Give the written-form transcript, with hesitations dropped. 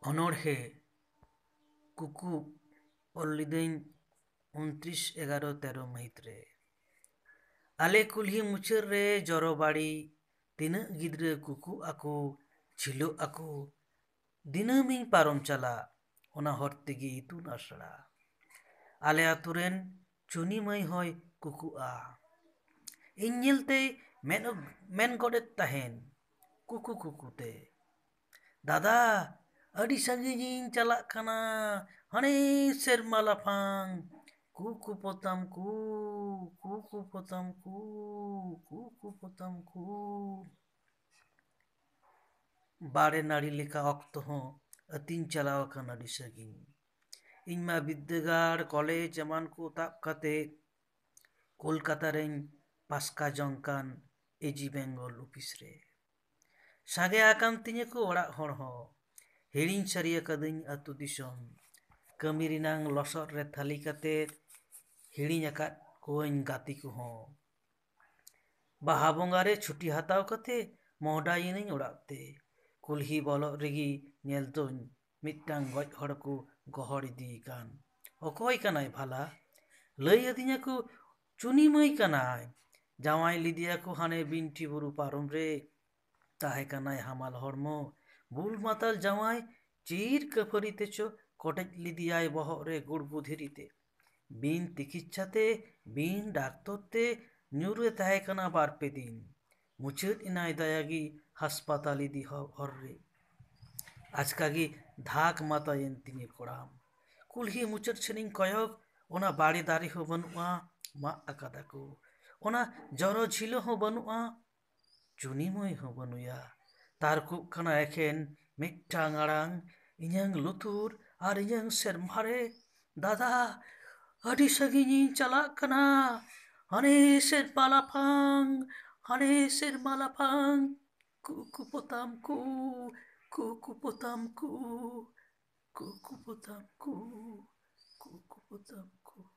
অনড়হে কুকু ᱚᱞ ᱞᱤᱫᱟᱹᱧ 29/11/13 ᱢᱟᱹᱦᱤᱛ ᱨᱮ। ᱟᱞᱮ ᱠᱩᱞᱦᱤ ᱢᱩᱪᱟᱹᱫ ᱨᱮ ᱡᱚᱨᱚ ᱵᱟᱲᱤ ᱛᱤᱱᱟᱹᱜ ᱜᱤᱫᱽᱨᱟᱹ ᱠᱩᱠᱩᱜ ᱟᱠᱚ ᱪᱷᱤᱞᱚᱜ ᱟᱠᱚ ᱫᱤᱱᱟᱹᱢᱤᱧ ᱯᱟᱨᱚᱢ ᱪᱟᱞᱟᱜ ᱚᱱᱟ ᱦᱚᱨ ᱛᱮᱜᱮ ᱤᱛᱩᱱ ᱟᱥᱲᱟ। ᱟᱞᱮ ᱟᱛᱳ ᱨᱮᱱ ᱪᱩᱱᱤ ᱢᱟᱹᱭ ᱦᱚᱸᱭ ᱠᱩᱠᱩᱜᱼᱟ। ᱤᱧ ᱧᱮᱞᱛᱮᱭ ᱢᱮᱱ ᱜᱚᱫᱮᱫ ᱛᱟᱦᱮᱱ ᱠᱩᱠᱩ ᱠᱩᱠᱩᱛᱮ, ᱫᱟᱫᱟ ᱟᱹᱰᱤ ᱥᱟᱺᱜᱤᱧᱤᱧ ᱪᱟᱞᱟᱜ ᱠᱟᱱᱟ ᱦᱟᱱᱮ ᱥᱮᱨᱢᱟ ᱞᱟᱯᱷᱟᱝ ᱠᱩᱠᱩ ᱯᱚᱛᱟᱢ ᱠᱩ ᱠᱩᱠᱩ ᱯᱚᱛᱟᱢ ᱠᱩ ᱠᱩᱠᱩ ᱯᱚᱛᱟᱢ ᱠᱩ। ᱵᱟᱲᱮ ᱱᱟᱹᱲᱤ ᱞᱮᱠᱟ ᱚᱠᱛᱚ ᱦᱚᱸ ᱟᱹᱛᱤᱧ ᱪᱟᱞᱟᱣ ᱟᱠᱟᱱᱟ ᱟᱹᱰᱤ ᱥᱟᱺᱜᱤᱧ। ᱤᱧ ᱢᱟ ᱵᱤᱫᱽᱫᱟᱹᱜᱟᱲ ᱠᱚᱞᱮᱡᱽ ᱮᱢᱟᱱ ᱠᱚ ᱛᱟᱵ ᱠᱟᱛᱮ ᱠᱳᱞᱠᱟᱛᱟ ᱨᱮᱧ ᱯᱟᱥᱠᱟ ᱡᱚᱝ ᱠᱟᱱ ᱮᱡᱤ ᱵᱮᱝᱜᱚᱞ ᱚᱯᱷᱤᱥ ᱨᱮ। ᱥᱟᱸᱜᱮ ᱟᱠᱟᱱ ᱛᱤᱧᱟᱹ ᱠᱚ ᱚᱲᱟᱜ ᱦᱚᱲ ᱦᱚᱸ, ᱦᱤᱲᱤᱧ ᱥᱟᱹᱨᱤ ᱟᱠᱟᱫᱟᱹᱧ ᱟᱹᱛᱩ ᱫᱤᱥᱚᱢ। ᱠᱟᱹᱢᱤ ᱨᱮᱱᱟᱝ ᱞᱚᱥᱚᱫ ᱨᱮ ᱛᱷᱟᱹᱞᱤ ᱠᱟᱛᱮᱫ ᱦᱤᱲᱤᱧ ᱟᱠᱟᱫ ᱠᱚᱣᱟᱹᱧ ᱜᱟᱛᱮ ᱠᱚᱦᱚᱸ। ᱵᱟᱦᱟ ᱵᱚᱸᱜᱟ ᱨᱮ ᱪᱷᱩᱴᱤ ᱦᱟᱛᱟᱣ ᱠᱟᱛᱮ ᱢᱚᱦᱰᱟᱭᱮᱱᱟᱹᱧ ᱚᱲᱟᱜ ᱛᱮ। ᱠᱩᱞᱦᱤ ᱵᱚᱞᱚᱜ ᱨᱮᱜᱮ ᱧᱮᱞ ᱫᱚᱧ ᱢᱤᱫᱴᱟᱝ ᱜᱚᱡ ᱦᱚᱲ ᱠᱚ ᱜᱚᱦᱚᱲ ᱤᱫᱤᱭᱮᱠᱟᱱ। ᱚᱠᱚᱭ ᱠᱟᱱᱟᱭ ᱵᱷᱟᱞᱟ? ᱞᱟᱹᱭ ᱟᱹᱫᱤᱧᱟᱠᱚ ᱪᱩᱱᱤ ᱢᱟᱹᱭ ᱠᱟᱱᱟᱭ। ᱡᱟᱶᱟᱭ ᱞᱮᱫᱮᱭᱟᱠᱚ ᱦᱟᱱᱮ ᱵᱤᱱᱴᱷᱤ ᱵᱩᱨᱩ ᱯᱟᱨᱚᱢ ᱨᱮ। ᱛᱟᱦᱮᱸ ᱠᱟᱱᱟᱭ ᱦᱟᱢᱟᱞ ᱦᱚᱲᱢᱚ, ᱵᱩᱞ ᱢᱟᱛᱟᱞ ᱡᱟᱶᱟᱭ ᱪᱤᱨ ᱠᱟᱹᱯᱷᱟᱹᱨᱤ ᱛᱮᱪᱚ ᱠᱚᱴᱮᱡ ᱞᱮᱫᱮᱭᱟᱭ ᱵᱚᱦᱚᱜ ᱨᱮ ᱜᱩᱲᱜᱩ ᱫᱷᱤᱨᱤ ᱛᱮ। ᱵᱤᱱ ᱛᱤᱠᱤᱪᱪᱷᱟ ᱛᱮ ᱵᱤᱱ ᱰᱟᱠᱛᱚᱨ ᱛᱮ ᱧᱩᱨᱮ ᱛᱟᱦᱮᱸ ᱠᱟᱱᱟ 2-ᱯᱮ ᱫᱤᱱ। ᱢᱩᱪᱟᱹᱫ ᱮᱱᱟᱭ ᱫᱟᱭᱟᱜᱮ ᱦᱟᱥᱯᱟᱛᱟᱞ ᱤᱫᱤ ᱦᱚᱨ ᱨᱮ। ᱟᱪᱠᱟᱜᱮ ᱫᱷᱟᱠ ᱢᱟᱛᱟᱭᱮᱱ ᱛᱤᱧᱟᱹ ᱠᱚᱲᱟᱢ। ᱠᱩᱞᱦᱤ ᱢᱩᱪᱟᱹᱫ ᱥᱮᱱᱤᱧ ᱠᱚᱭᱚᱜ, ᱚᱱᱟ ᱵᱟᱲᱮ ᱫᱟᱨᱮ ᱦᱚᱸ ᱵᱟᱹᱱᱩᱜᱼᱟ, ᱢᱟᱜ ᱟᱠᱟᱫᱟ ᱠᱚ। ᱚᱱᱟ ᱡᱚᱨᱚ ᱡᱷᱤᱞᱳ ᱦᱚᱸ ᱵᱟᱹᱱᱩᱜᱼᱟ, ᱪᱩᱱᱤ ᱢᱟᱹᱭ ᱦᱚᱸ ᱵᱟᱹᱱᱩᱭᱟ। ᱛᱟᱨᱠᱚᱜ ᱠᱟᱱᱟ ᱮᱠᱷᱮᱱ ᱢᱤᱫᱴᱟᱝ ᱟᱲᱟᱝ ᱤᱧᱟᱹᱝ ᱞᱩᱛᱩᱨ ᱟᱨ ᱤᱧᱟᱹᱝ ᱥᱮᱨᱢᱟ ᱨᱮ, ᱫᱟᱫᱟ ᱟᱹᱰᱤ ᱥᱟᱺᱜᱤᱧᱤᱧ ᱪᱟᱞᱟᱜ ᱠᱟᱱᱟ ᱦᱟᱱᱮ ᱥᱮᱨᱢᱟ ᱞᱟᱯᱷᱟᱝ ᱦᱟᱱᱮ ᱥᱮᱨᱢᱟ ᱞᱟᱯᱷᱟᱝ ᱠᱩᱠᱩ ᱯᱚᱛᱟᱢ ᱠᱩ ᱠᱩᱠᱩ ᱯᱚᱛᱟᱢ ᱠᱩ ᱠᱩᱠᱩ ᱯᱚᱛᱟᱢ ᱠᱩ ᱠᱩᱠᱩ ᱯᱚᱛᱟᱢ ᱠᱩ।